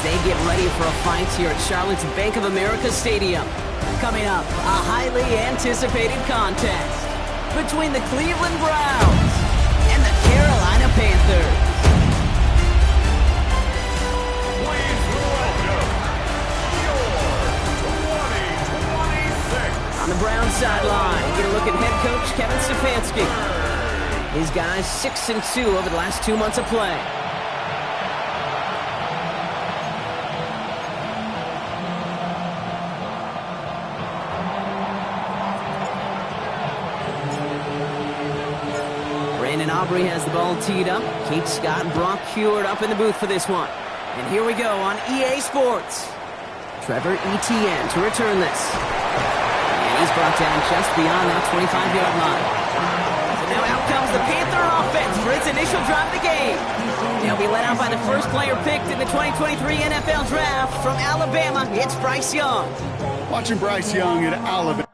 they get ready for a fight here at Charlotte's Bank of America Stadium. Coming up, a highly anticipated contest between the Cleveland Browns and the Carolina Panthers. Please welcome your 2026. On the Browns sideline, you get a look at head coach Kevin Stefanski. His guys 6-2 over the last 2 months of play. Brandon Aubrey has the ball teed up. Kate Scott and Brock Heward up in the booth for this one. And here we go on EA Sports. Trevor Etienne to return this. And he's brought down just beyond that 25-yard line. So now out comes the Panther offense for its initial drive of the game. They'll be led out by the first player picked in the 2023 NFL Draft from Alabama. It's Bryce Young. Watching Bryce Young at Alabama.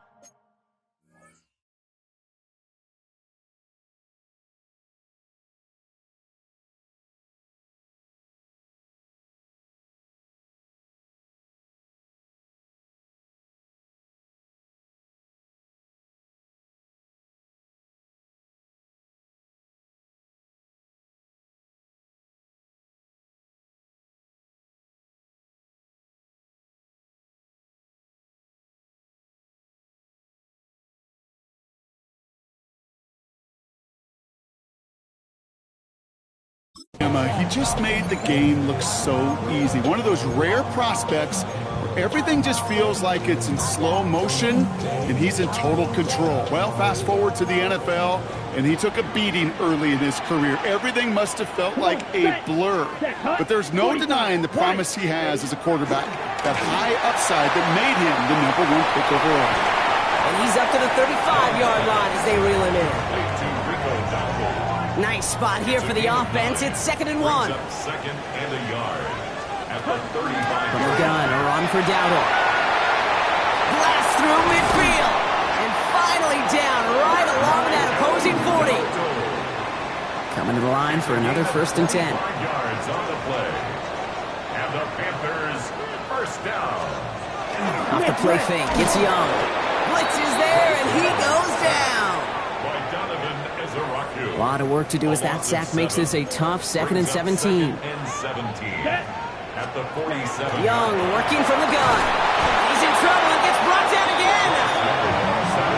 He just made the game look so easy. One of those rare prospects where everything just feels like it's in slow motion and he's in total control. Well, fast forward to the NFL, and he took a beating early in his career. Everything must have felt like a blur. But there's no denying the promise he has as a quarterback. That high upside that made him the #1 pick overall. And he's up to the 35-yard line as they reel him in. Nice spot here for the offense. It's 2nd and 1. Second and a yard at the 35. From the gun, a run for Dowdle. Blast through midfield. And finally down right along that opposing 40. Coming to the line for another 1st and 10. Yards on the play. And the Panthers first down. Off the play fake, it's Young. Blitz is there, and he goes down. A lot of work to do as that sack makes this a tough 2nd and 17. At the 47. Young working from the gun. He's in trouble and gets brought down again.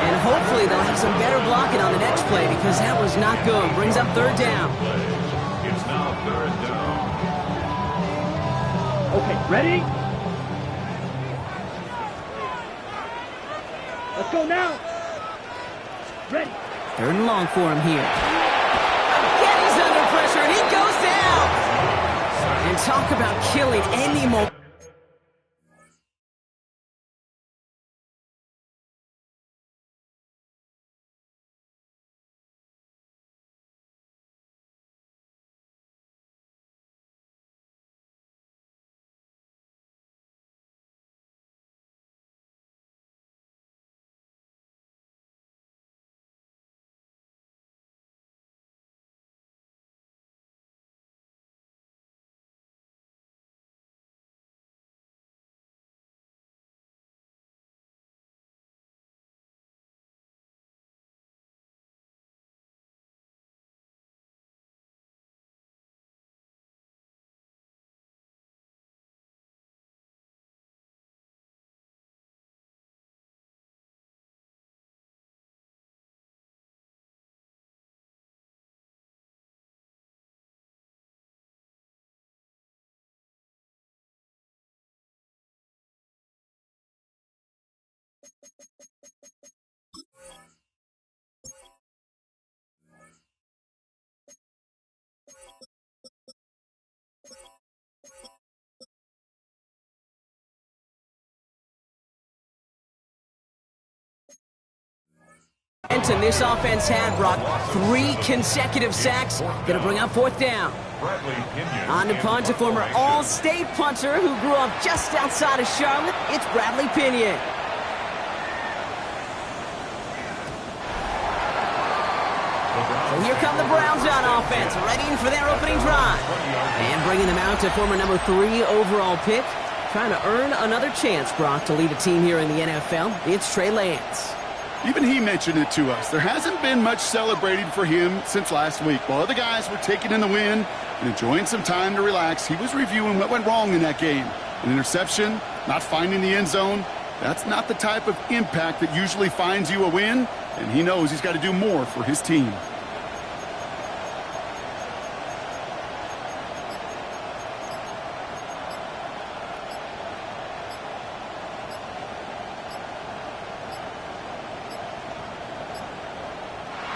And hopefully they'll have some better blocking on the next play because that was not good. Brings up 3rd down. It's now 3rd down. Okay, ready? Let's go now. Ready. 3rd and long for him here. Again, he's under pressure, and he goes down. And talk about killing any moment. And this offense had brought 3 consecutive sacks. Gonna bring up 4th down. On to punt, a former All-State punter who grew up just outside of Charlotte. It's Bradley Pinion. So here come the Browns on offense, ready for their opening drive. And bringing them out to former number 3 overall pick, trying to earn another chance, Brock, to lead a team here in the NFL. It's Trey Lance. Even he mentioned it to us. There hasn't been much celebrating for him since last week. While other guys were taking in the win and enjoying some time to relax, he was reviewing what went wrong in that game. An interception, not finding the end zone. That's not the type of impact that usually finds you a win, and he knows he's got to do more for his team.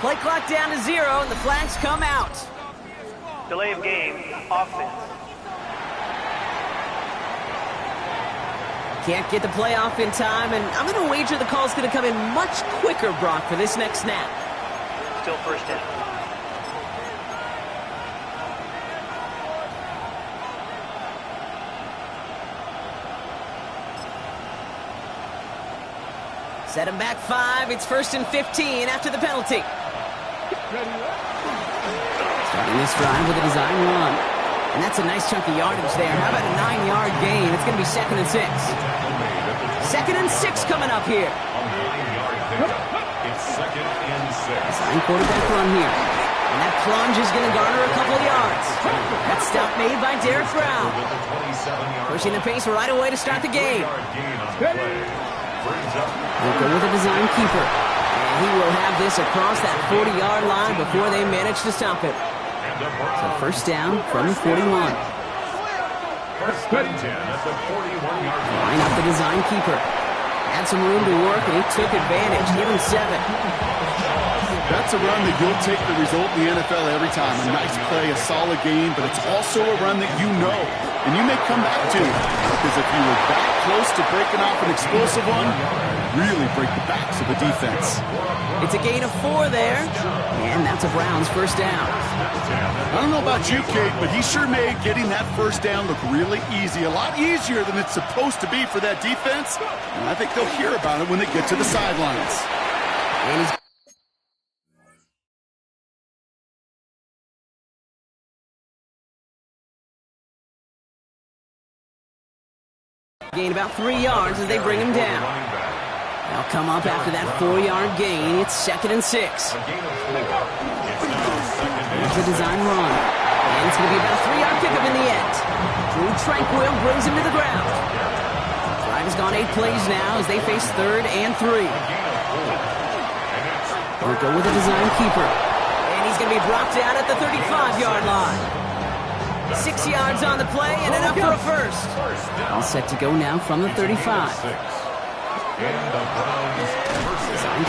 Play clock down to 0, and the flags come out. Delay of game, offense. Can't get the play off in time, and I'm going to wager the call's going to come in much quicker, Brock, for this next snap. Still first down. Set him back 5. It's 1st and 15 after the penalty. Starting this drive with a design run. And that's a nice chunk of yardage there. How about a 9-yard gain? It's going to be 2nd and 6. 2nd and 6 coming up here. It's 2nd and 6. Design quarterback run here. And that plunge is going to garner a couple of yards. That stop made by Derek Brown. Pushing the pace right away to start the game. We'll go with a design keeper. And he will have this across that 40-yard line before they manage to stop it. So first down from the 41. First and 10 at the 41-yard line. Line up the design keeper. Had some room to work, and he took advantage. Give him 7. That's a run that you'll take the result in the NFL every time. A nice play, a solid game, but it's also a run that you know, and you may come back to. Because if you were that close to breaking off an explosive one, really break the backs of the defense. It's a gain of 4 there, and that's a Browns first down. I don't know about you, Kate, but he sure made getting that first down look really easy. A lot easier than it's supposed to be for that defense, and I think they'll hear about it when they get to the sidelines. And he's gain about 3 yards as they bring him down. They'll come up after that 4-yard gain. It's 2nd and 6. Here's the design run. And it's going to be about a 3-yard pickup in the end. Drew Tranquil brings him to the ground. Drive has gone 8 plays now as they face 3rd and 3. We'll go with a design keeper. And he's going to be brought down at the 35-yard line. 6 yards on the play and enough for a first. All set to go now from the 35. Design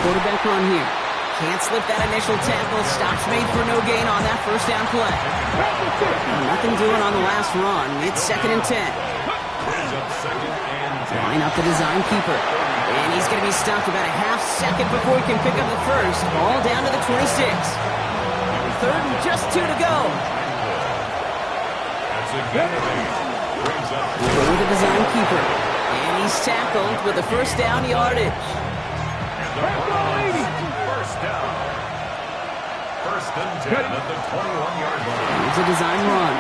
quarterback run here. Can't slip that initial tackle. Stops made for no gain on that first down play. Nothing doing on the last run. It's 2nd and 10. Line up the design keeper. And he's going to be stopped about a half second before he can pick up the first. Ball down to the 26. 3rd and just 2 to go. We'll go with the design keeper. And he's tackled with the first down yardage. First down. 1st and 10 at the 21-yard line. Here's a design run.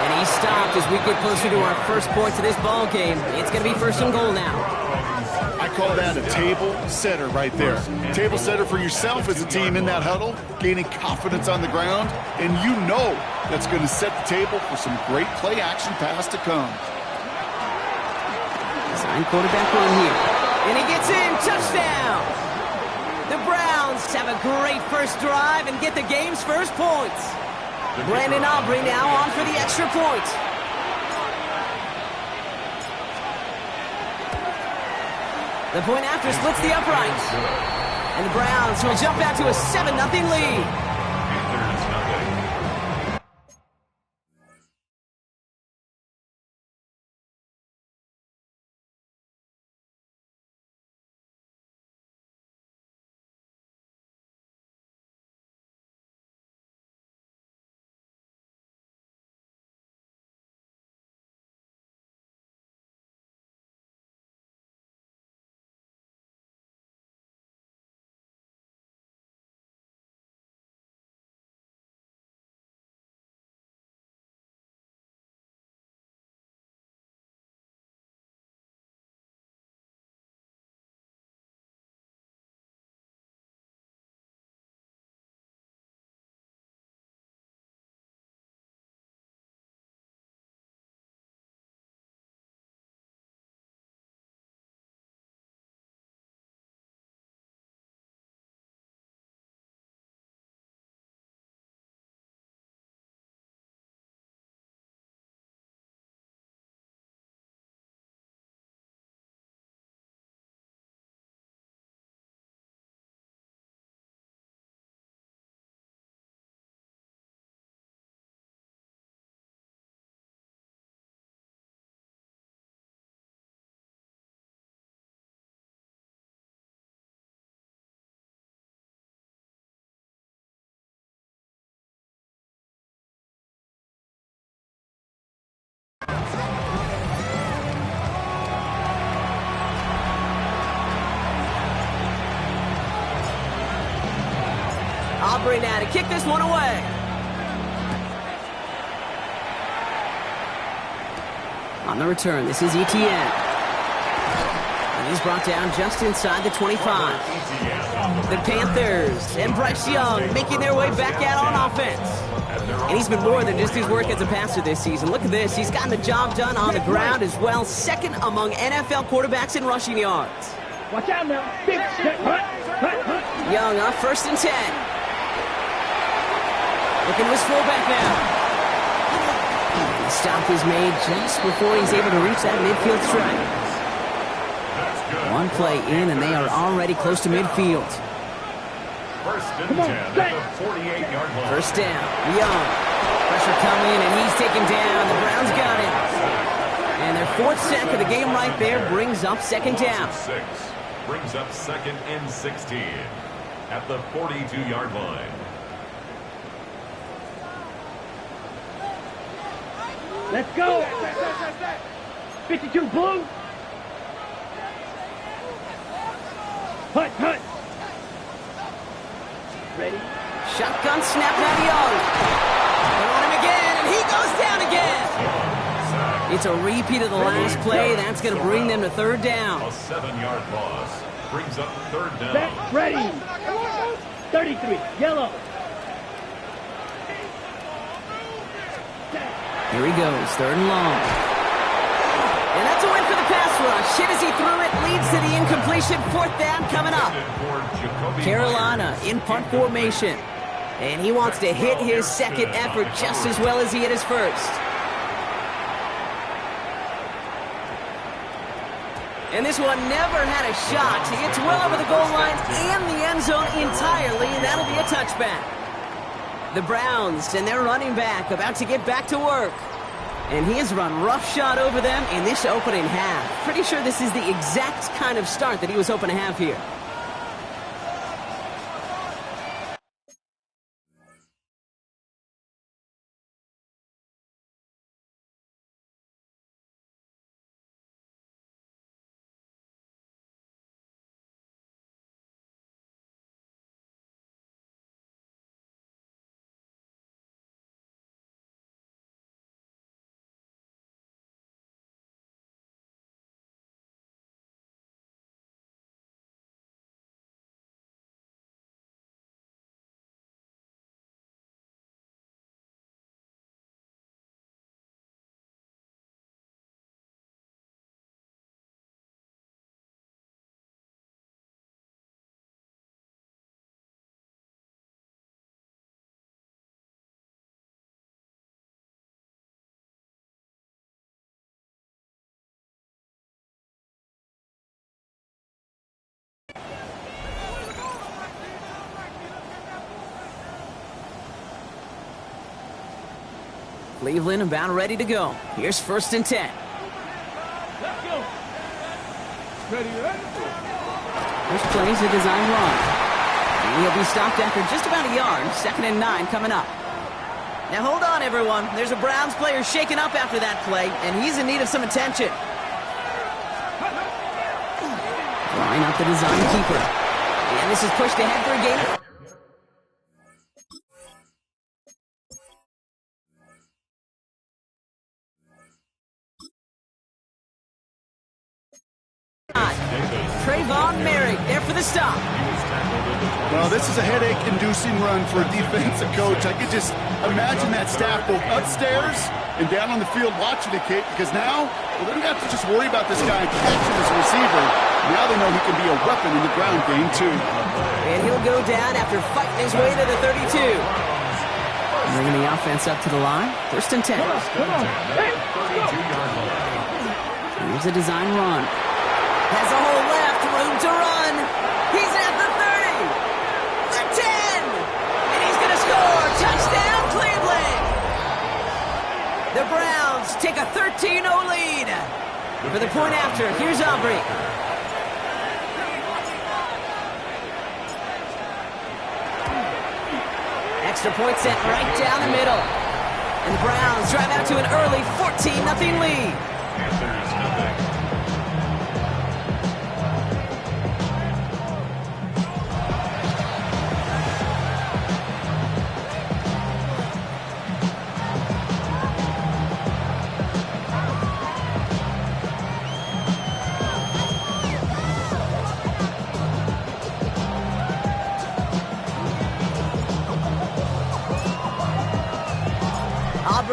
And he's stopped as we get closer to our first points of this ball game. It's going to be 1st and goal now. I call that a table setter right there. Table setter for yourself as a team in that huddle, gaining confidence on the ground, and you know that's going to set the table for some great play action pass to come. Design quarterback run here. And he gets in. Touchdown! The Browns have a great first drive and get the game's first points. Brandon Aubrey now on for the extra point. The point after splits the uprights. And the Browns will jump out to a 7-0 lead. Aubrey now to kick this one away. On the return, this is Etienne. And he's brought down just inside the 25. The Panthers and Bryce Young making their way back out on offense. And he's been more than just his work as a passer this season. Look at this. He's gotten the job done on the ground as well. Second among NFL quarterbacks in rushing yards. Watch out now. Big step. Young on 1st and 10. Looking to his fullback now. The stop is made just before he's able to reach that midfield strike. One play in, and they are already close to midfield. 1st and 10 at the 48-yard line. First down, Young. Pressure coming, and he's taken down. The Browns got it. And their 4th sack of the game right there brings up 2nd down. Brings up 2nd and 16 at the 42-yard line. Let's go. 52 blue. Hunt. Ready? Shotgun snap by Young. They want him again, and he goes down again. It's a repeat of the last play. That's going to bring them to 3rd down. A 7-yard loss brings up 3rd down. Set. Ready. 33. Yellow. Here he goes, 3rd and long. And that's a win for the pass rush. Hit as he threw it, leads to the incompletion. 4th down coming up. Carolina in punt formation. And he wants to hit his 2nd effort just as well as he hit his 1st. And this one never had a shot. It's well over the goal line and the end zone entirely, and that'll be a touchback. The Browns and their running back about to get back to work. And he has run roughshod over them in this opening half. Pretty sure this is the exact kind of start that he was hoping to have here. Cleveland about ready to go. Here's 1st and 10. Let's go. Ready. First plays a design run. And he'll be stopped after just about a yard. 2nd and 9 coming up. Now hold on, everyone. There's a Browns player shaken up after that play, and he's in need of some attention. Drawing up the design keeper. And this is pushed ahead for a gain. Trayvon Merrick there for the stop. Well, this is a headache-inducing run for a defensive coach. I could just imagine that staff both upstairs and down on the field watching it, Kate, because now they don't have to just worry about this guy catching his receiver. Now they know he can be a weapon in the ground game, too. And he'll go down after fighting his way to the 32. Bringing the offense up to the line. 1st and 10. Come on. Hey, here's a design run. Has a hole left, room to run. He's at the 30, the 10, and he's going to score. Touchdown, Cleveland. The Browns take a 13-0 lead. For the point after, here's Aubrey. Extra point set right down the middle. And the Browns drive out to an early 14-0 lead.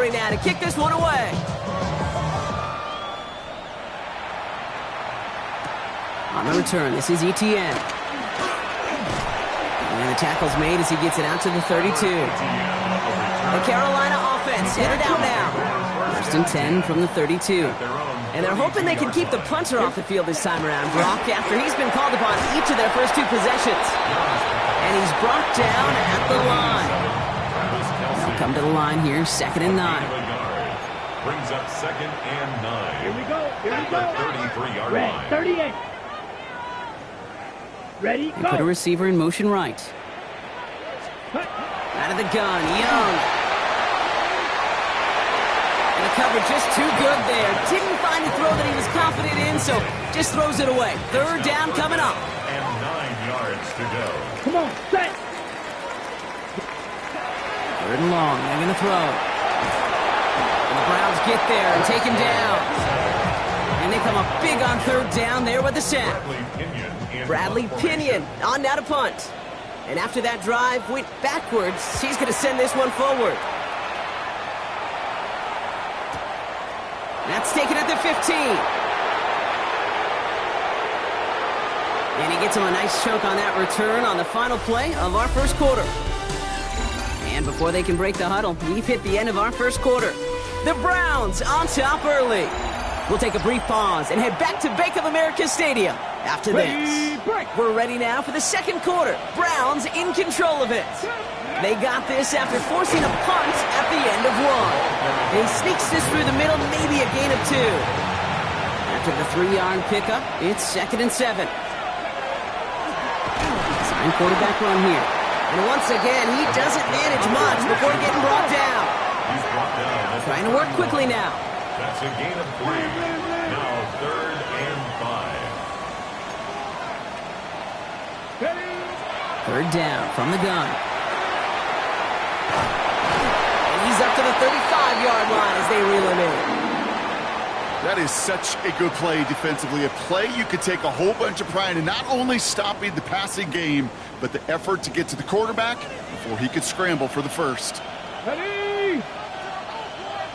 territory now to kick this one away. On the return, this is Etienne. And the tackle's made as he gets it out to the 32. The Carolina offense headed out now. First and 10 from the 32. And they're hoping they can keep the punter off the field this time around, Brock, after he's been called upon each of their first 2 possessions. And he's brought down at the line. They'll come to the line here, 2nd and 9. Brings up 2nd and 9. Here we go. Here we go. 33-yard Red, line. 38. Ready, They go. put a receiver in motion right. Out of the gun, Young. And the cover just too good there. Didn't find a throw that he was confident in, so just throws it away. 3rd down coming up. And 9 yards to go. Come on, set. 3rd and long, they're going to throw. And the Browns get there and take him down. And they come up big on 3rd down there with the sack. Bradley Pinion on now to punt. And after that drive went backwards, he's going to send this one forward. That's taken at the 15. And he gets him a nice choke on that return on the final play of our first quarter. And before they can break the huddle, we've hit the end of our first quarter. The Browns on top early. We'll take a brief pause and head back to Bank of America Stadium after this. We're ready now for the second quarter. Browns in control of it. They got this after forcing a punt at the end of 1. He sneaks this through the middle, maybe a gain of 2. After the 3-yard pickup, it's 2nd and 7. Sign quarterback run here. And once again, he doesn't manage much before getting brought down. He's brought down. Trying to work quickly now. That's a gain of 3. Now 3rd and 5. 3rd down from the gun. And he's up to the 35-yard line as they reel him in. That is such a good play defensively. A play you could take a whole bunch of pride in, not only stopping the passing game, but the effort to get to the quarterback before he could scramble for the first. Ready.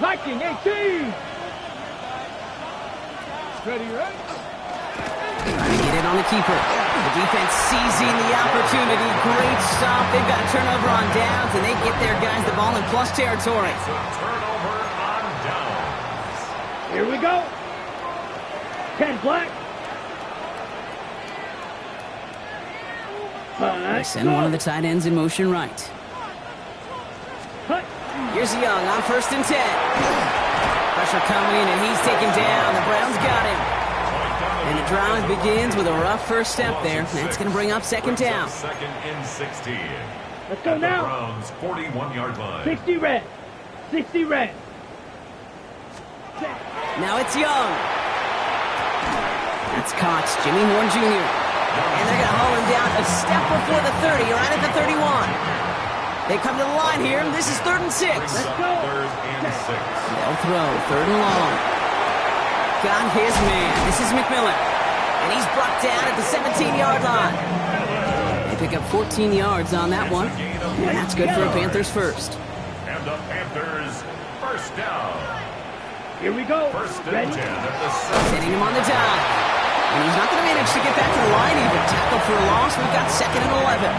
Viking 18. Ready, right? Trying to get it on the keeper. The defense seizing the opportunity. Great stop. They've got a turnover on downs, and they get their guys the ball in plus territory. So turnover on downs. Here we go. 10 black. They send one of the tight ends in motion right. Here's Young on 1st and 10. Pressure coming, and he's taken down. The Browns got him. And the drive begins with a rough first step there. That's going to bring up 2nd down. 2nd and 16. Let's go now. The Browns 41-yard line. 60 red. 60 red. Now it's Young. That's caught. Jimmy Horn Jr. And they're going to haul him down a step before the 30, right at the 31. They come to the line here, and this is 3rd and 6. Let's go. 3rd and 6. They'll throw, 3rd and long. Got his man. This is McMillan. And he's brought down at the 17-yard line. They pick up 14 yards on that one. And that's good for a Panthers first. And the Panthers first down. Here we go. 1st and Ready. 10 at the 7. Hitting him on the dive. And he's not going to manage to get back to the line even. Tackle for a loss. We've got 2nd and 11.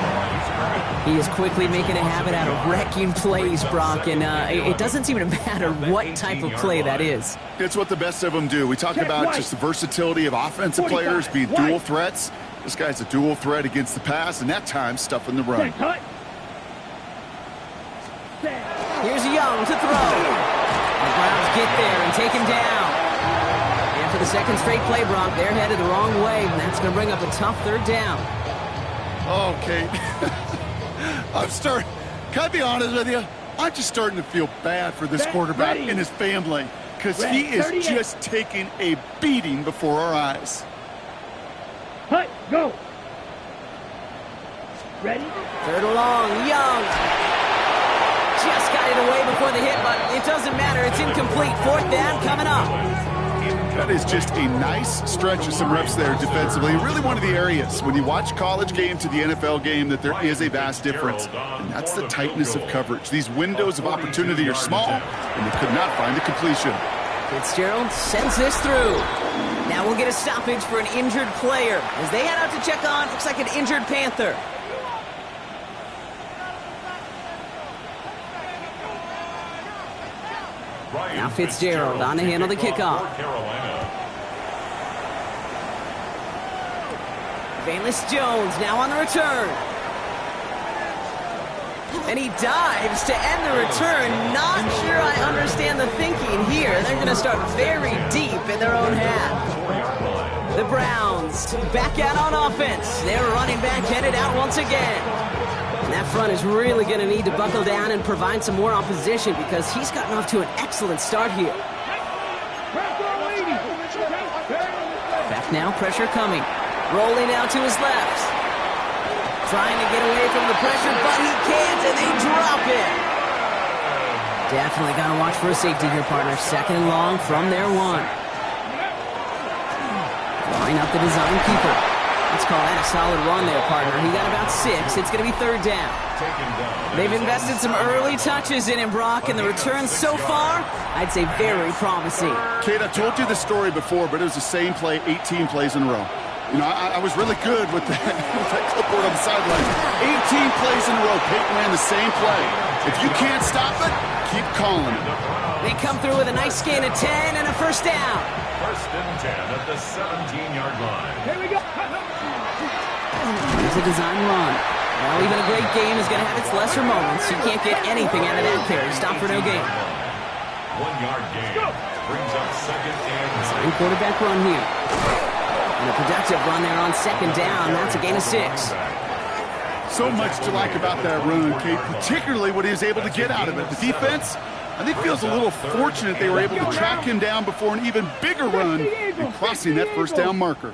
He is quickly making a habit out of wrecking plays, Brock, and it doesn't seem to matter what type of play that is. It's what the best of them do. We talked about just the versatility of offensive players being dual threats. This guy's a dual threat against the pass, and that time stuffing the run. Here's Young to throw. The Browns get there and take him down. And for the 2nd straight play, Brock, they're headed the wrong way, and that's going to bring up a tough 3rd down. Okay. Can I be honest with you? I'm just starting to feel bad for this quarterback and his family because he is just taking a beating before our eyes. Hut, go. Ready? 3rd and long, Young. Just got it away before the hit, but it doesn't matter. It's incomplete. 4th down coming up. That is just a nice stretch of some reps there defensively. Really one of the areas when you watch college game to the NFL game that there is a vast difference. And that's the tightness of coverage. These windows of opportunity are small, and they could not find the completion. Fitzgerald sends this through. Now we'll get a stoppage for an injured player. As they head out to check on, looks like an injured Panther. Now Fitzgerald on to handle the kickoff. Valus Jones now on the return. And he dives to end the return. Not sure I understand the thinking here. They're going to start very deep in their own half. The Browns back out on offense. Their running back headed out once again. And that front is really going to need to buckle down and provide some more opposition because he's gotten off to an excellent start here. Back now, pressure coming. Rolling out to his left. Trying to get away from the pressure, but he can't, and they drop it. Definitely got to watch for a safety here, partner. Second and long from their one. Drawing up the design keeper. Let's call that a solid run there, partner. He got about 6. It's going to be third down. They've invested some early touches in him, Brock, and the returns so far, I'd say very promising. Kate, I told you this story before, but it was the same play 18 plays in a row. You know, I was really good with that, clipboard on the sideline. 18 plays in a row. Peyton ran the same play. If you can't stop it, keep calling it. They come through with a nice gain of 10 and a first down. First and 10 at the 17-yard line. Here we go. Here's a design run. Well, even a great game is going to have its lesser moments. You can't get anything out of that carry. Stop for no gain. 1-yard gain. Brings up second and 9. Design quarterback run here. And a productive run there on second down. That's a gain of 6. So much to like about that run, Kate, particularly what he was able to get out of it. The defense, I think, feels a little fortunate they were able to track him down before an even bigger run and crossing that first down marker.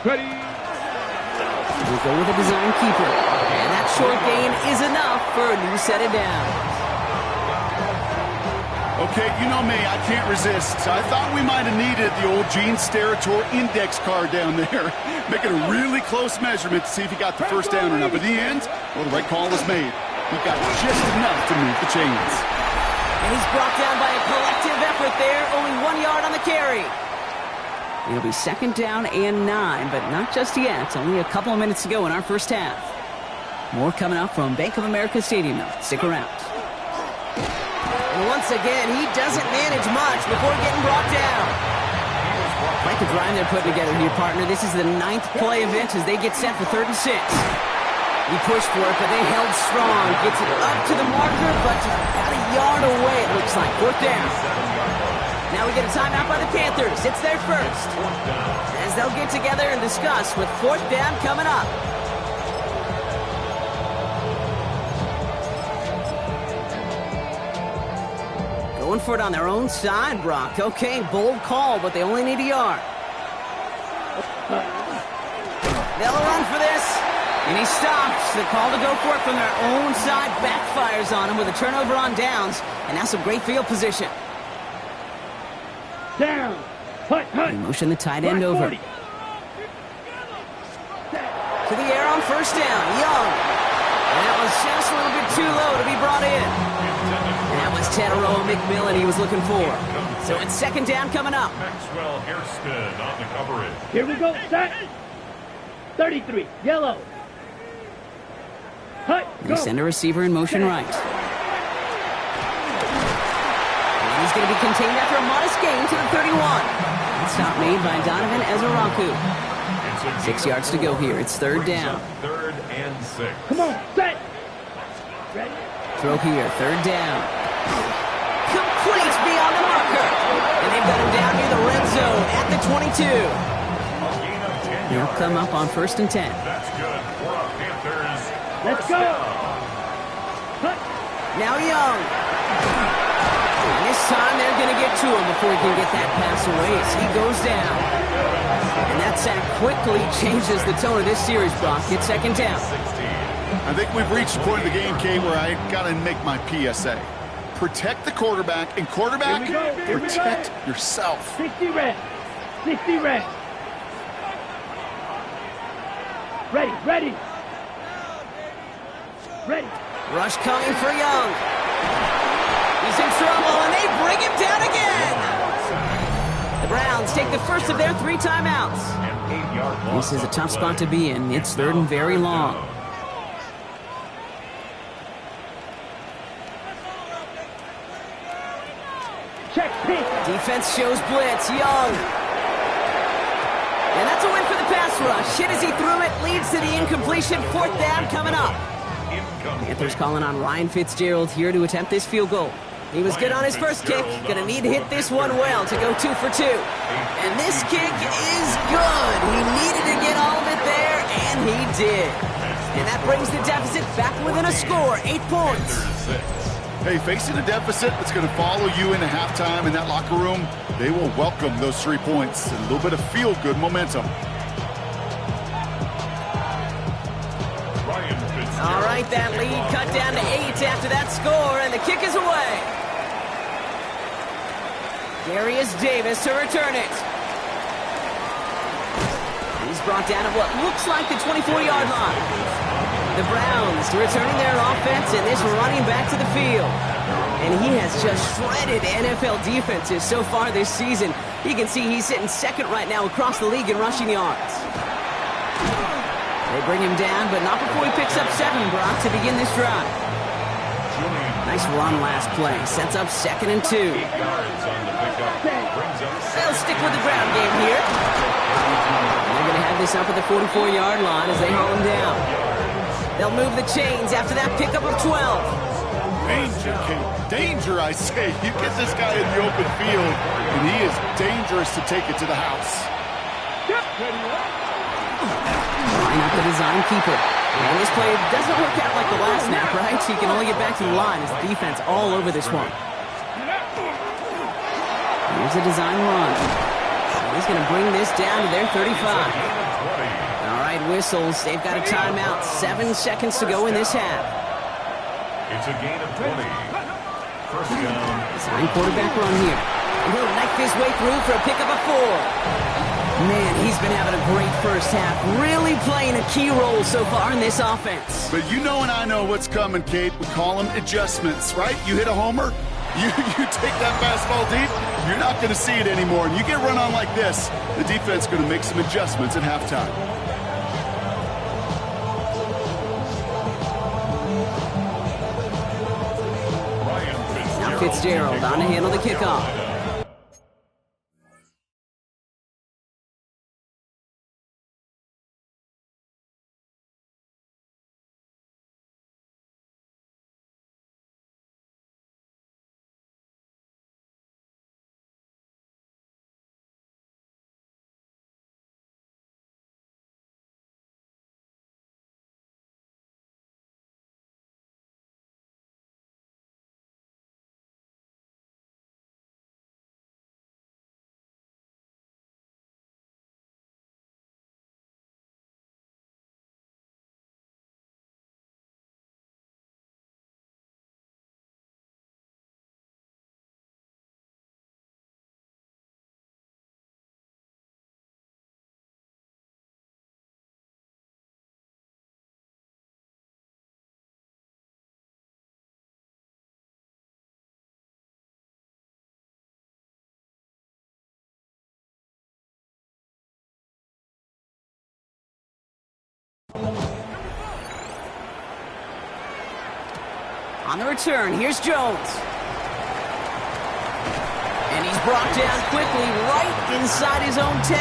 Ready. We go with a design keeper. And that short gain is enough for a new set of downs. Okay, you know me, I can't resist. I thought we might have needed the old Gene Steratore index card down there. Making a really close measurement to see if he got the first down or not. But in the end, well, the right call was made. He got just enough to move the chains. And he's brought down by a collective effort there. Only 1 yard on the carry. It'll be second down and 9, but not just yet. Only a couple of minutes to go in our first half. More coming up from Bank of America Stadium, though. Stick around. And once again, he doesn't manage much before getting brought down. Quite the drive they're putting together here, partner. This is the 9th play event as they get set for 3rd and 6. He pushed for it, but they held strong. Gets it up to the marker, but about a yard away, it looks like. 4th down. Now we get a timeout by the Panthers. It's their first. As they'll get together and discuss with 4th down coming up. Going for it on their own side, Brock. Okay, bold call, but they only need a yard. They'll run for this. And he stops. The call to go for it from their own side backfires on him with a turnover on downs. And now some great field position. Down. Hut, hut. They motion the tight end over. To the air on first down. Young. And that was just a little bit too low to be brought in. And that was Tataroa McMillan he was looking for. So it's second down coming up. Maxwell Hairston on the coverage. Here we go. Set. 33. Yellow. Hut. They send a receiver in motion right. And he's going to be contained after a modest gain to the 31. Stop made by Donovan Ezeraku. 6 yards to go here. It's third down. 3rd and 6. Come on. Set. Ready. Throw here. Third down. Complete beyond the marker. And they've got him down near the red zone at the 22. They'll come up on 1st and 10. That's good for our Panthers. Let's go. Hut. Now Young. And this time they're going to get to him before he can get that pass away as he goes down. And that sack quickly changes the tone of this series, Brock. It's second down. I think we've reached the point of the game, Kate, where I got to make my PSA. protect the quarterback, and quarterback, protect yourself. 60 reps. 60 reps. Ready, ready. Ready. Rush coming for Young. He's in trouble, and they bring him down again. The Browns take the first of their 3 timeouts. This is a tough spot to be in. It's 3rd and very long. Check pitch. Defense shows blitz. Young. And that's a win for the pass rush. Hit as he threw it. Leads to the incompletion. 4th down coming up. Panthers calling on Ryan Fitzgerald here to attempt this field goal. He was good on his first kick. Gonna need to hit this one well to go 2 for 2. And this kick is good. He needed to get all of it there, and he did. And that brings the deficit back within a score, 8 points. Hey, facing a deficit that's going to follow you into halftime in that locker room, they will welcome those 3 points and a little bit of feel-good momentum. All right, that lead cut down to 8 after that score, and the kick is away. Darius Davis to return it. He's brought down at what looks like the 24-yard line. The Browns returning their offense and this running back to the field. And he has just shredded NFL defenses so far this season. You can see he's sitting 2nd right now across the league in rushing yards. They bring him down, but not before he picks up 7, Brock, to begin this drive. Nice run last play. Sets up 2nd and 2. They'll stick with the ground game here. And they're going to have this up at the 44-yard line as they haul him down. They'll move the chains after that pickup of 12. Danger, Kate. Danger, I say. You get this guy in the open field, and he is dangerous to take it to the house. Line up the design keeper. And this play doesn't work out like the last snap, right? So you can only get back to the line as the defense all over this one. Here's a design run. And he's going to bring this down to their 35. All right, whistles. They've got a timeout. 7 seconds to go in this half. It's a gain of 20. First down. Design quarterback run here. And he'll knife his way through for a pickup of 4. Man, he's been having a great first half. Really playing a key role so far in this offense. But you know and I know what's coming, Kate. We call them adjustments, right? You hit a homer, you take that fastball deep, you're not going to see it anymore. And you get run on like this, the defense is going to make some adjustments at halftime. Now Fitzgerald on to handle the kickoff. On the return, here's Jones. And he's brought down quickly right inside his own 10.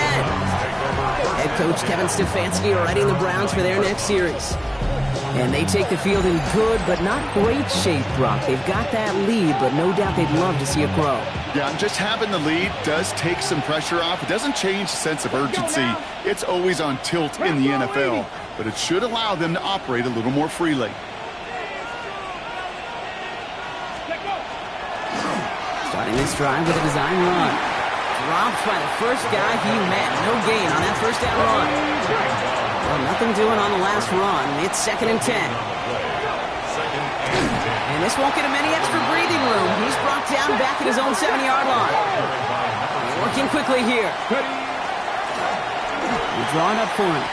Head coach Kevin Stefanski readying the Browns for their next series. And they take the field in good but not great shape, Brock. They've got that lead, but no doubt they'd love to see it grow. Yeah, just having the lead does take some pressure off. It doesn't change the sense of urgency. It's always on tilt in the NFL, but it should allow them to operate a little more freely. Starting this drive with a design run. Dropped by the first guy he met. No gain on that first down run. Well, nothing doing on the last run. It's 2nd and 10. And And this won't get him any extra breathing room. He's brought down back at his own 7-yard line. Working quickly here. We draw it up for him.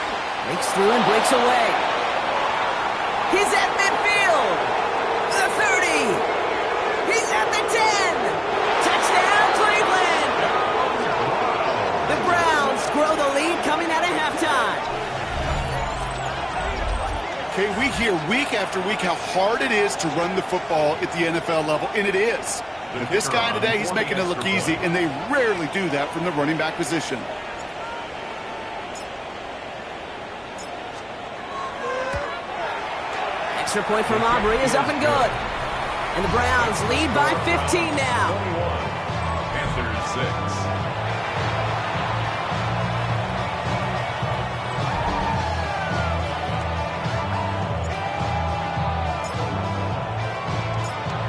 Breaks through and breaks away. He's at midfield. The 30. He's at the 10. Touchdown, Cleveland. The Browns grow the lead coming out of halftime. Okay, we hear week after week how hard it is to run the football at the NFL level, and it is. But this guy today, he's making it look easy, and they rarely do that from the running back position. Extra point from Aubrey is up and good. And the Browns lead by 15 now. 21. Panthers 6.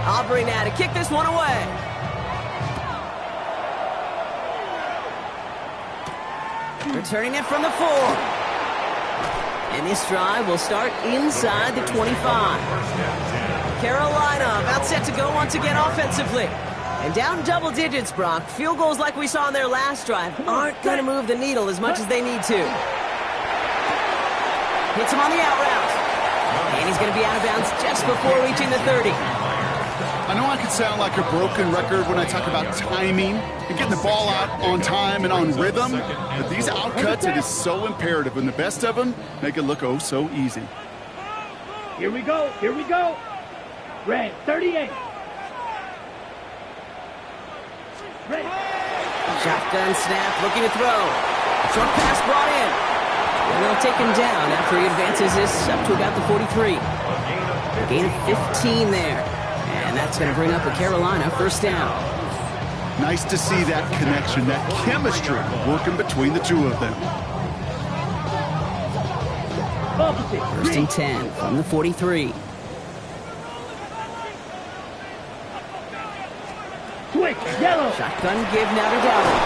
Aubrey now to kick this one away. Returning it from the 4. And this drive will start inside the 25. Carolina about set to go once again offensively. And down double digits, Brock. Field goals like we saw in their last drive aren't going to move the needle as much as they need to. Hits him on the out route. And he's going to be out of bounds just before reaching the 30. I know I can sound like a broken record when I talk about timing and getting the ball out on time and on rhythm, but these outcuts, it is so imperative, and the best of them make it look oh so easy. Here we go. Here we go. Red 38. Red. Shotgun snap, looking to throw. Short pass brought in. And they'll take him down after he advances this up to about the 43. A gain of 15 there. And that's going to bring up a Carolina first down. Nice to see that connection, that chemistry working between the two of them. First and 10 from the 43. Switch, yellow. Shotgun give now to Dalvin.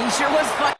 He sure was fun.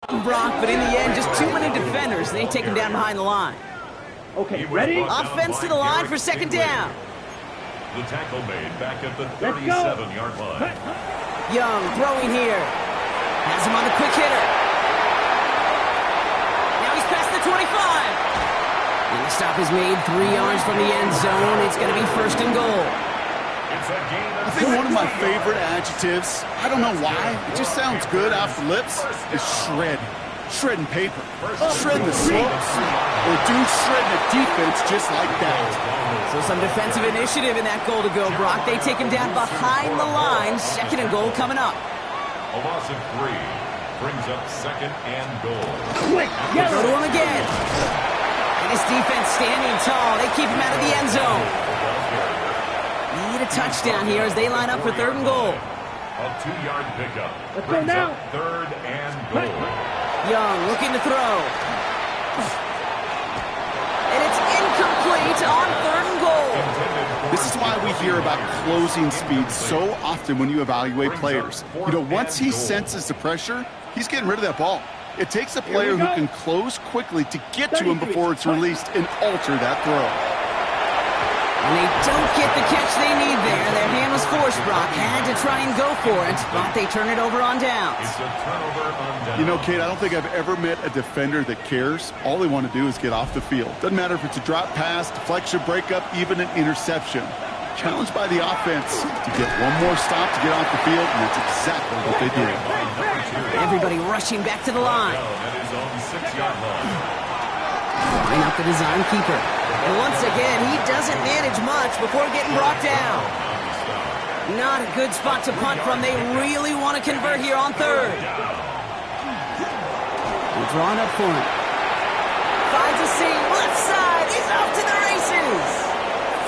Brock, but in the end, just too many defenders. They take him down behind the line. Okay, ready? Offense to the line for second down. The tackle made back at the 37-yard line. Young throwing here. Has him on the quick hitter. Now he's past the 25. And the stop is made 3 yards from the end zone. It's going to be first and goal. It's a gain of I think one of my favorite adjectives, I don't know why, it just sounds good off the lips, is shred. Shredding paper. Shredding the slopes. Or dude shredding a defense just like that. So some defensive initiative in that goal to go, Brock. They take him down behind the line. Second and goal coming up. a loss of 3. Brings up second and goal. Quick, go to him again. And his defense standing tall. They keep him out of the end zone. Need a touchdown here as they line up for third and goal. A 2-yard pickup. Let's go now. Third and goal. Young looking to throw. And it's incomplete on third and goal. This is why we hear about closing speed so often when you evaluate players. You know, once he senses the pressure, he's getting rid of that ball. It takes a player who can close quickly to get to him before it's released and alter that throw. And they don't get the catch they need there. Their hand was forced, Brock. Had to try and go for it, but they turn it over on downs. It's a turnover on downs. You know, Kate, I don't think I've ever met a defender that cares. All they want to do is get off the field. Doesn't matter if it's a drop pass, deflection, breakup, even an interception. Challenged by the offense to get one more stop to get off the field, and that's exactly what they did. Everybody rushing back to the line. At his own 6-yard line. Line up the design keeper. And once again, he doesn't manage much before getting brought down. Not a good spot to punt from. They really want to convert here on third. They're drawn up for him. Finds a seam, left side. He's off to the races.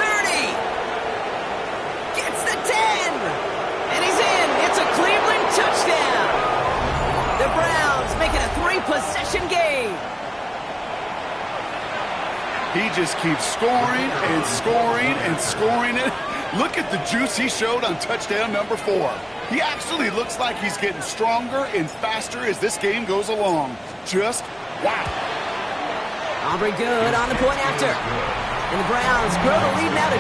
30. Gets the 10. And he's in. It's a Cleveland touchdown. The Browns making a 3-possession game. He just keeps scoring and scoring and scoring it. Look at the juice he showed on touchdown number 4. He actually looks like he's getting stronger and faster as this game goes along. Just wow. Aubrey good on the point after. And the Browns grow the lead now to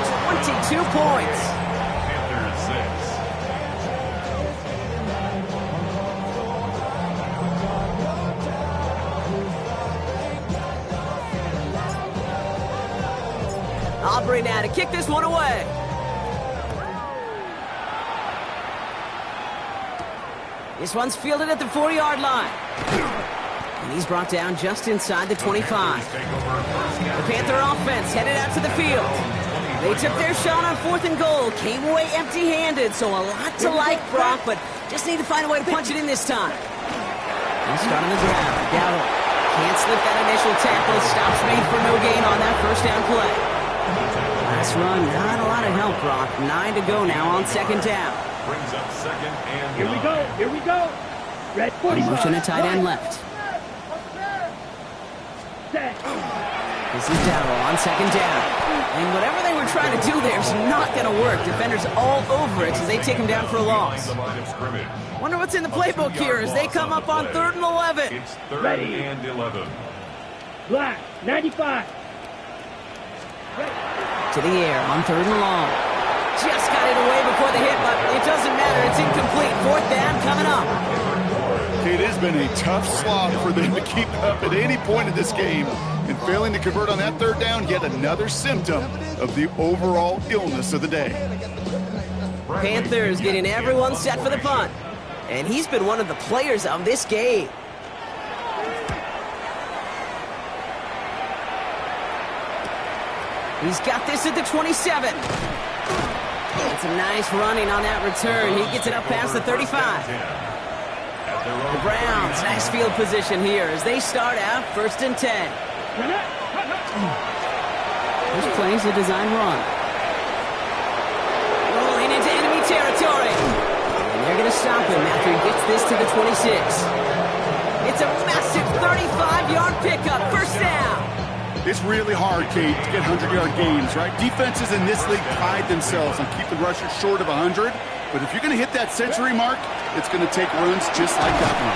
22 points. Panthers 6. Aubrey now to kick this one away. This one's fielded at the 4-yard line. And he's brought down just inside the 25. The Panther offense headed out to the field. They took their shot on 4th and goal. Came away empty-handed, so a lot to like, Brock, but just need to find a way to punch it in this time. He'll start on the ground. Dowdle can't slip that initial tackle. Stops made for no gain on that first down play. Last run, not a lot of help, Brock. 9 to go now on second down. Brings up second and Here we go. Here we go. Red 45. Motion a tight end left. This is Dowdle on second down. And whatever they were trying to do there is not going to work. Defenders all over it as they take him down for a loss. Wonder what's in the playbook here as they come up on 3rd and 11. It's 3rd Ready. and 11. Black 95. To the air on 3rd and long. Just got it away before the hit, but it doesn't matter. It's incomplete. 4th down coming up. It has been a tough slog for them to keep up at any point in this game. And failing to convert on that 3rd down, yet another symptom of the overall illness of the day. Panthers getting everyone set for the punt. And he's been one of the players of this game. He's got this at the 27. It's a nice running on that return. He gets it up past the 35. The Browns, nice field position here as they start out 1st and 10. This play's a design run. Rolling into enemy territory. And they're going to stop him after he gets this to the 26. It's a massive 35-yard pickup. First down. It's really hard, Kate, to get 100-yard games, right? Defenses in this league pride themselves on keeping rushers short of 100. But if you're going to hit that century mark, it's going to take runs just like that one.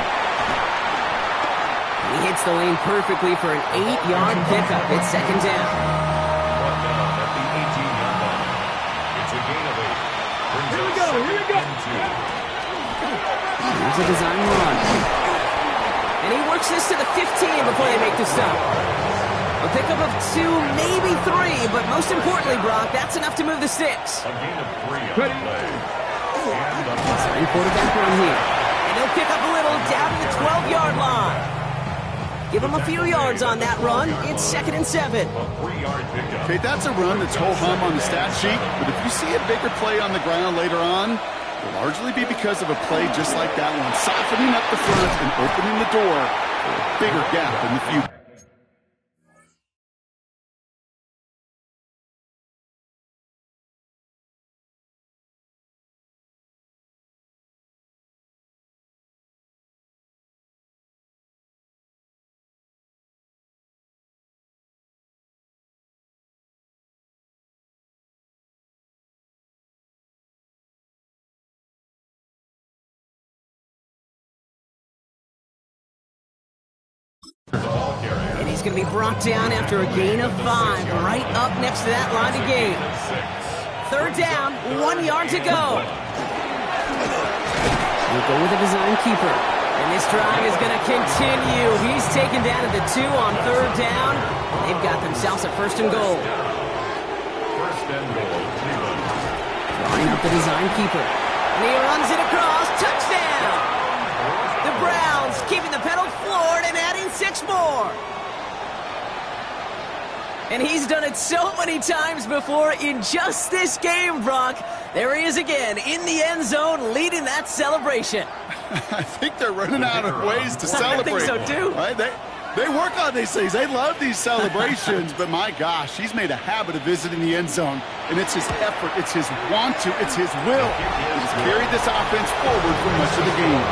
hits the lane perfectly for an 8-yard pickup. It's second down. Brought down at the 18-yard line. It's a gain of 8. Brings Here we up go, second here we go. and 2. Here's a design run. And he works this to the 15 before they make the stop. A pickup of 2, maybe 3, but most importantly, Brock, that's enough to move the sticks. A gain of 3 on the play. And the Starting quarterback run here. And he'll pick up a little down to the 12-yard line. Give him a few yards on that run. It's second and 7. a 3-yard pickup. Okay, that's a run that's ho-hum on the stat sheet, but if you see a bigger play on the ground later on, it'll largely be because of a play just like that one, softening up the front and opening the door for a bigger gap in the future. And he's going to be brought down after a gain of 5, right up next to that line of gain. Third down, 1 yard to go. We'll go with a design keeper. And this drive is going to continue. He's taken down at the 2 on third down. They've got themselves a first and goal. First and goal, Cleveland. Drawing up the design keeper. And he runs it across. Touchdown! The Browns keeping the pedal floored and adding 6 more. And he's done it so many times before in just this game, Brock. There he is again in the end zone leading that celebration. I think they're running out of ways to celebrate. I think so, too. Right? They work on these things. They love these celebrations, but my gosh, he's made a habit of visiting the end zone, and it's his effort, it's his want to, it's his will. He's carried this offense forward for much of the game.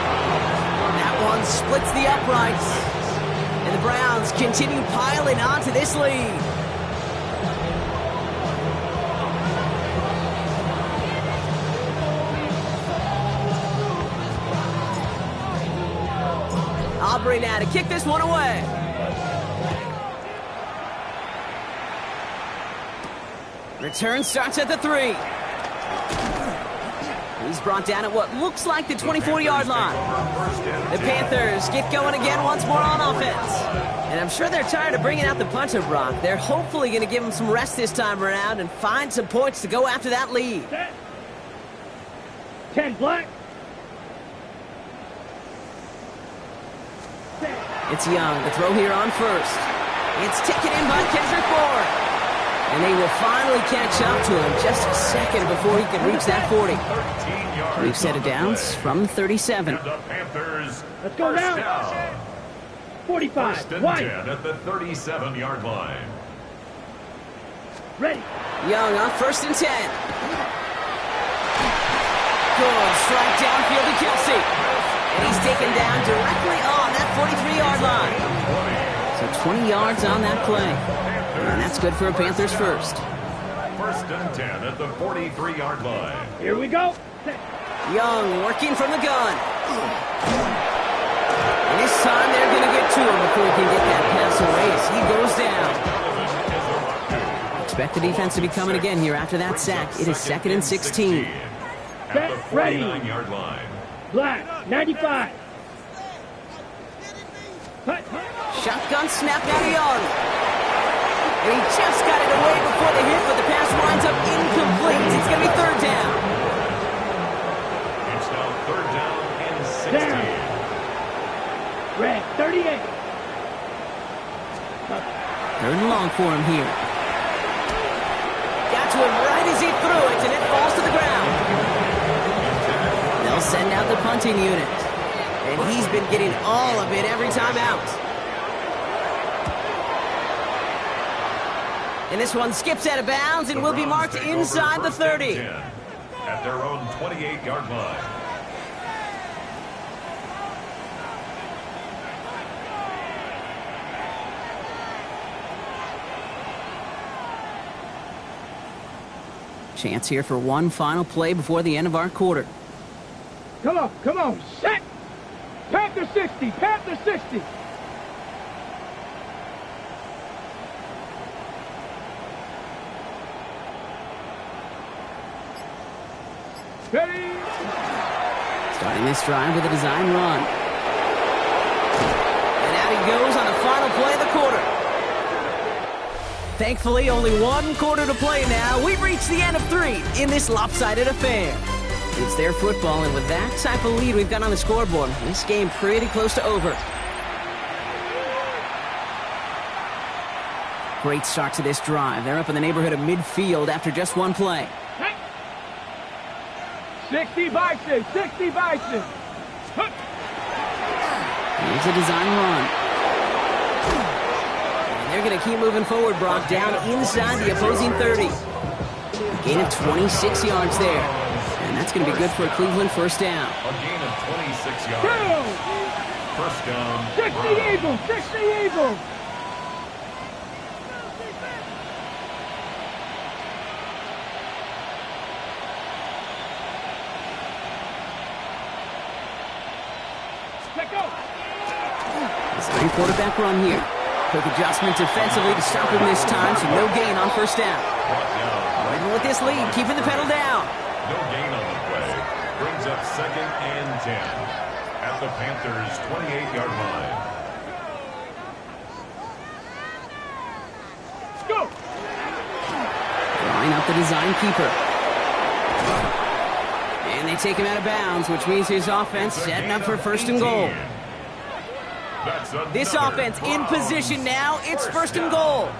That one splits the uprights, and the Browns continue piling onto this lead. Aubrey now to kick this one away. Return starts at the 3. He's brought down at what looks like the 24-yard line. The Panthers get going again once more on offense. And I'm sure they're tired of bringing out the punter, Brock. They're hopefully going to give him some rest this time around and find some points to go after that lead. 10 black. It's Young, the throw here on first. It's taken in by Kendrick Ford. And they will finally catch up to him just a second before he can reach that 40. We've set it down from 37. And the Panthers, Let's go first now. down. 45. First and White. 10 at the 37-yard line. Ready. Young on first and 10. Good strike downfield to Kelsey. And he's taken down directly on that 43-yard line. So 20 yards on that play. And that's good for a Panthers first. First and 10 at the 43-yard line. Here we go. Young working from the gun. And this time they're going to get to him before he can get that pass away as he goes down. Expect the defense to be coming again here after that sack. It is second and 16. At the Ready. 49-yard line. Black. 95. Shotgun snap now to Young. And he just got it away before the hit, but the pass winds up incomplete. It's going to be third down. It's now third down and 16. Down. Red. 38. Third and long for him here. Got to him right as he threw it, and it falls to the ground. They'll send out the punting unit. And he's been getting all of it every time out. And this one skips out of bounds and will be marked inside the 30. At their own 28-yard line. Chance here for one final play before the end of our quarter. Come on. Set. Panther 60. Panther 60. Ready? Starting this drive with a design run. And out he goes on the final play of the quarter. Thankfully, only one quarter to play now. We've reached the end of 3 in this lopsided affair. It's their football, and with that type of lead we've got on the scoreboard, this game pretty close to over. Great start to this drive. They're up in the neighborhood of midfield after just one play. 60 Bison, 60 Bison. Here's a design run. And they're going to keep moving forward, Brock, down inside the opposing 30. A gain of 26 yards there. And that's going to be good for a Cleveland first down. A gain of 26 yards. First down. 60 Eagles, 60 Eagles. Design quarterback run here. Quick adjustment defensively to stop him this time, so no gain on first down. Even with this lead, keeping the pedal down. No gain on the play. Brings up 2nd and 10 at the Panthers' 28-yard line. Let's go. Drawing up the design keeper. And they take him out of bounds, which means his offense setting up for first and goal. This offense in position now. It's first and goal.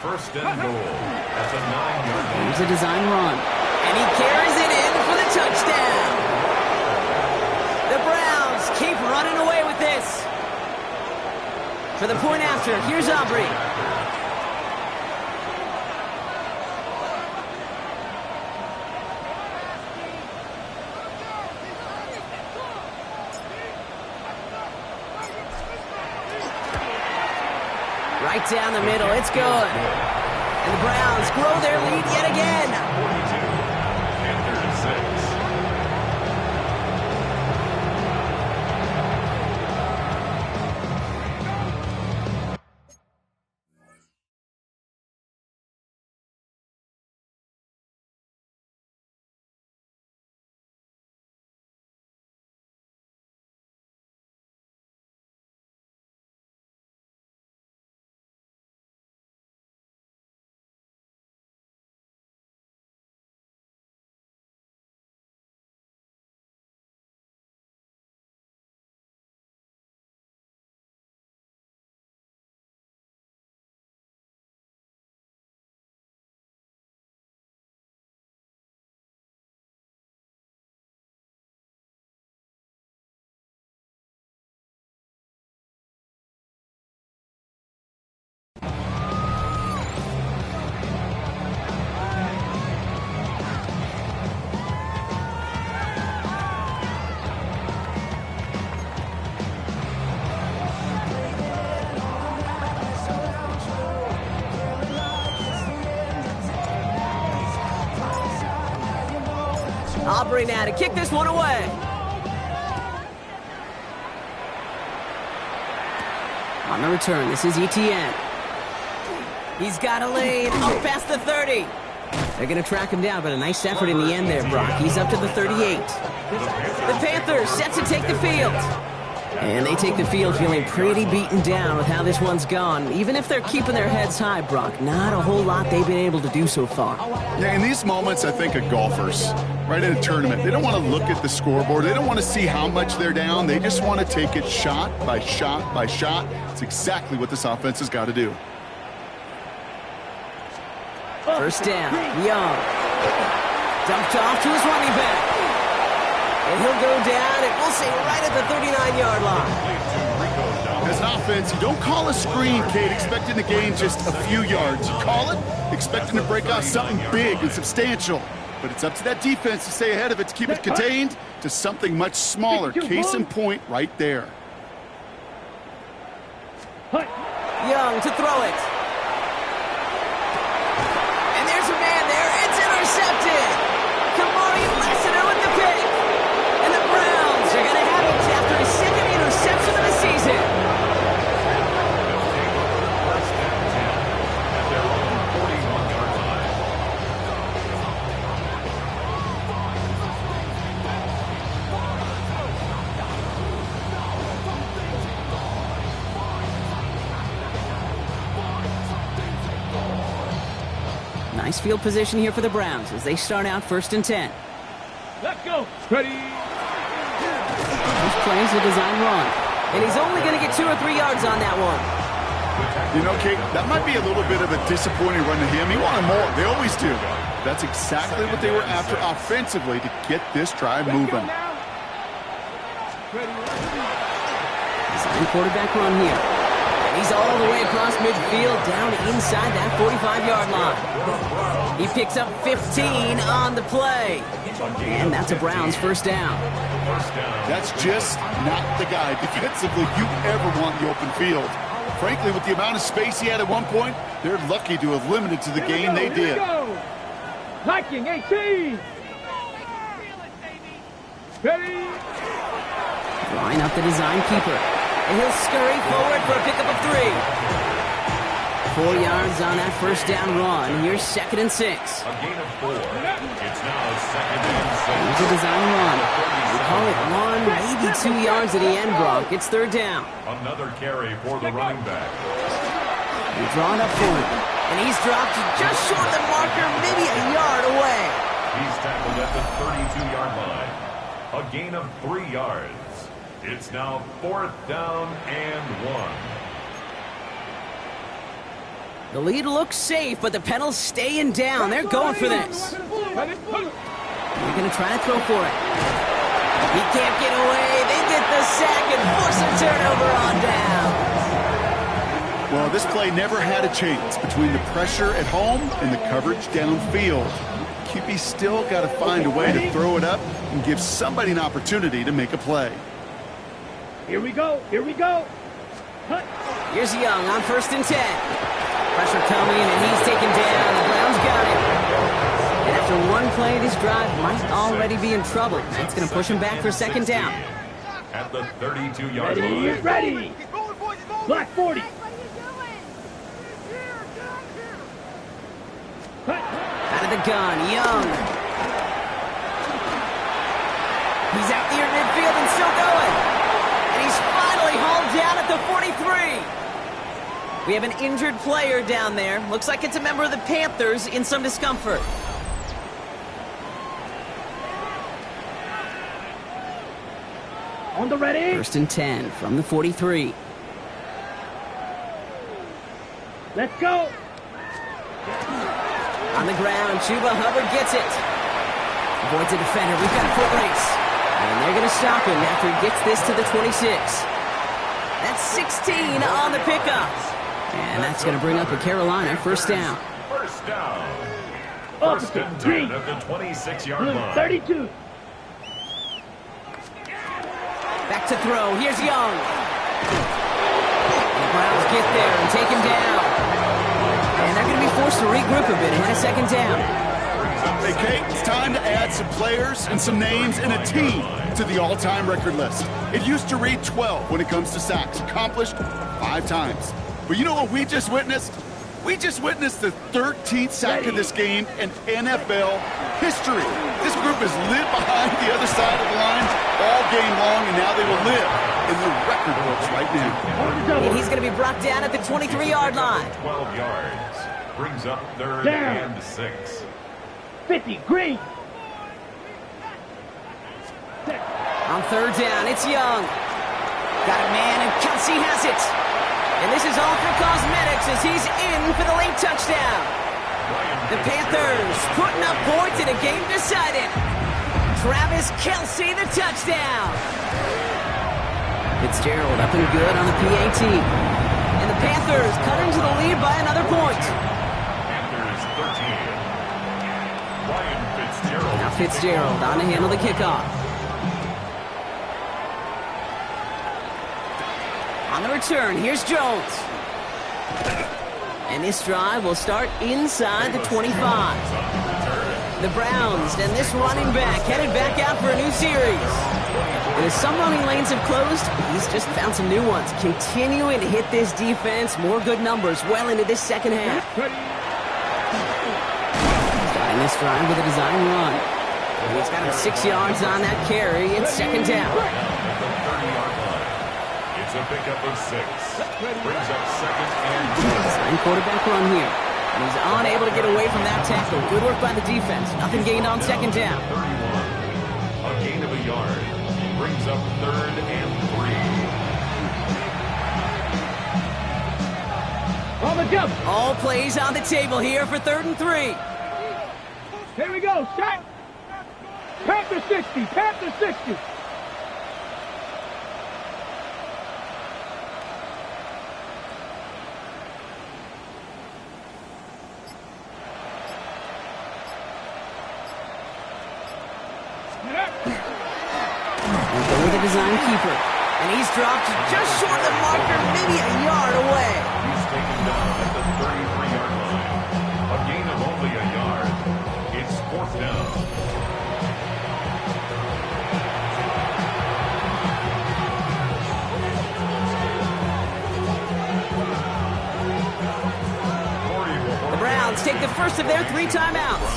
First and goal. That's a 9-yard line. Here's a design run. And he carries it in for the touchdown. The Browns keep running away with this. For the point after, here's Aubrey. Right down the middle, it's good. And the Browns grow their lead yet again. 42. Panthers 6. Aubrey now to kick this one away. On the return, this is Etienne. He's got a lane up past the 30. They're going to track him down, but a nice effort in the end there, Brock. He's up to the 38. The Panthers set to take the field. And they take the field feeling pretty beaten down with how this one's gone. Even if they're keeping their heads high, Brock, not a whole lot they've been able to do so far. Yeah, in these moments, I think of golfers, right in a tournament. They don't want to look at the scoreboard. They don't want to see how much they're down. They just want to take it shot by shot by shot. It's exactly what this offense has got to do. First down, Young. Dumped off to his running back. And he'll go down, and we'll say right at the 39-yard line. As an offense, you don't call a screen, Kate, expecting to gain just a few yards. You call it expecting to break out something big and substantial. But it's up to that defense to stay ahead of it, to keep it contained to something much smaller. Case in point right there. Young to throw it. And there's a man there. It's intercepted. Kamari Lassiter with the pick. And the Browns are going to have it after his second interception of the season. First and 10 at their own 41-yard line. Nice field position here for the Browns as they start out 1st and 10. Let's go. Ready. This play is a design run. And he's only going to get 2 or 3 yards on that one. You know, Kate, that might be a little bit of a disappointing run to him. He wanted more. They always do. That's exactly what they were after offensively to get this drive moving. Design quarterback run here. And he's all the way across midfield, down inside that 45-yard line. He picks up 15 on the play. And that's a Browns 1st down. That's just not the guy defensively you ever want in the open field. Frankly, with the amount of space he had at one point, they're lucky to have limited to the game they did. Liking 18. Ready. Line up the design keeper. And he'll scurry forward for a pickup of 3. 4 yards on that 1st down run. Here's 2nd and 6. A gain of 4. It's now 2nd and 6. Here's a design run. We call it 1, maybe 2 yards at the end, Brock. It's 3rd down. Another carry for the running back. We draw it up for him. And he's dropped just short of the marker, maybe a yard away. He's tackled at the 32-yard line. A gain of 3 yards. It's now 4th down and 1. The lead looks safe, but the Penals staying down. They're going for this. They're going to try to throw for it. He can't get away. They get the sack and force a turnover on down. Well, this play never had a chance between the pressure at home and the coverage downfield. QB still got to find a way to throw it up and give somebody an opportunity to make a play. Here we go. Here we go. Cut. Here's Young on 1st and 10. Pressure coming, and he's taken down. The Browns got it. And after one play, this drive might already be in trouble. That's going to push him back for 2nd down. At the 32-yard line. Ready. Ready. Black 40. Cut. Out of the gun, Young. He's out near midfield and still going. And he's finally hauled down at the 43. We have an injured player down there. Looks like it's a member of the Panthers in some discomfort. On the ready. 1st and 10 from the 43. Let's go. On the ground, Chuba Hubbard gets it. Avoids a defender. We've got a foot race. And they're going to stop him after he gets this to the 26. That's 16 on the pickup. And that's going to bring up a Carolina 1st down. 1st down. 1st and 10 at the 26-yard line. 32. Back to throw. Here's Young. The Browns get there and take him down. And they're going to be forced to regroup a bit ahead of 2nd down. Hey, Kate, it's time to add some players and some names and a team to the all-time record list. It used to read 12 when it comes to sacks, accomplished 5 times. But you know what we just witnessed? We just witnessed the 13th sack of this game in NFL history. This group has lived behind the other side of the line all game long, and now they will live in the record books right now. And he's going to be brought down at the 23-yard line. 12 yards. Brings up 3rd Down. and 6. 50. Green. On 3rd down, it's Young. Got a man, and Kelsey has it. And this is all for cosmetics as he's in for the late touchdown. The Panthers putting up points in a game decided. Travis Kelsey, the touchdown. Fitzgerald up and good on the PAT. And the Panthers cut into the lead by another point. Panthers 13. Ryan Fitzgerald. Now Fitzgerald on to handle the kickoff. On the return, here's Jones. And this drive will start inside the 25. The Browns and this running back headed back out for a new series. And as some running lanes have closed, he's just found some new ones, continuing to hit this defense. More good numbers well into this 2nd half. Starting this drive with a design run. And he's got him 6 yards on that carry. It's 2nd down. It's a pickup of 6. Brings up 2nd and 2. Design quarterback run here. And he's unable to get away from that tackle. Good work by the defense. Nothing gained on second down. 31. A gain of a yard. Brings up 3rd and 3. On the jump. All plays on the table here for 3rd and 3. Here we go. Shot. Panther 60. Panther 60. And go with the design keeper. And he's dropped just short of the marker, maybe a yard away. He's taken down at the 33-yard line. A gain of only a yard. It's 4th down. The Browns take the first of their 3 timeouts.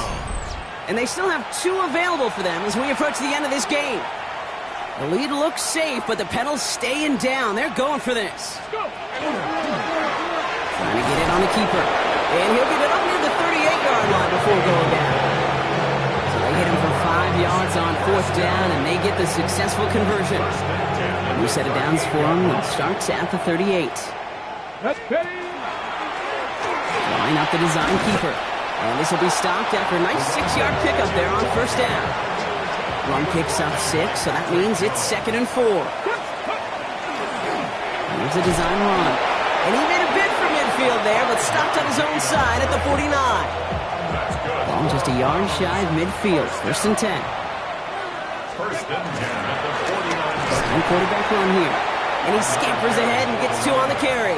And they still have 2 available for them as we approach the end of this game. The lead looks safe, but the pedals staying down. They're going for this. Trying to get it on the keeper. And he'll get it up near the 38-yard line before going down. So they hit him for 5 yards on 4th down, and they get the successful conversion. New set of downs for him. It starts at the 38. Line up the design keeper. And this will be stopped after a nice 6-yard pickup there on 1st down. Run picks up 6, so that means it's 2nd and 4. Here's a design run. And he made a bid for midfield there, but stopped on his own side at the 49. Ball just a yard shy of midfield. 1st and 10. 1st and 10 at the 49. Design quarterback run here. And he scampers ahead and gets 2 on the carry.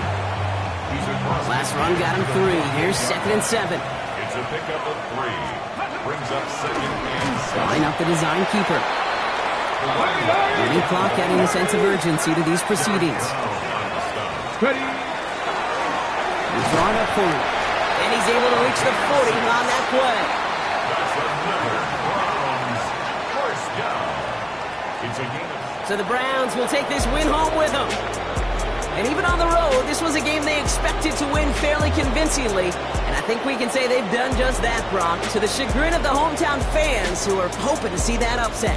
Last run got him 3. Here's 2nd and 7. It's a pickup of 3. Brings up 2nd and 7. Line up the design keeper. Running clock adding a sense of urgency to these proceedings. Ready. He's drawn up for him. And he's able to reach the 40 on that play. That's another Browns 1st down. It's a gain of... So the Browns will take this win home with them. And even on the road, this was a game they expected to win fairly convincingly. And I think we can say they've done just that, Brock, to the chagrin of the hometown fans who are hoping to see that upset.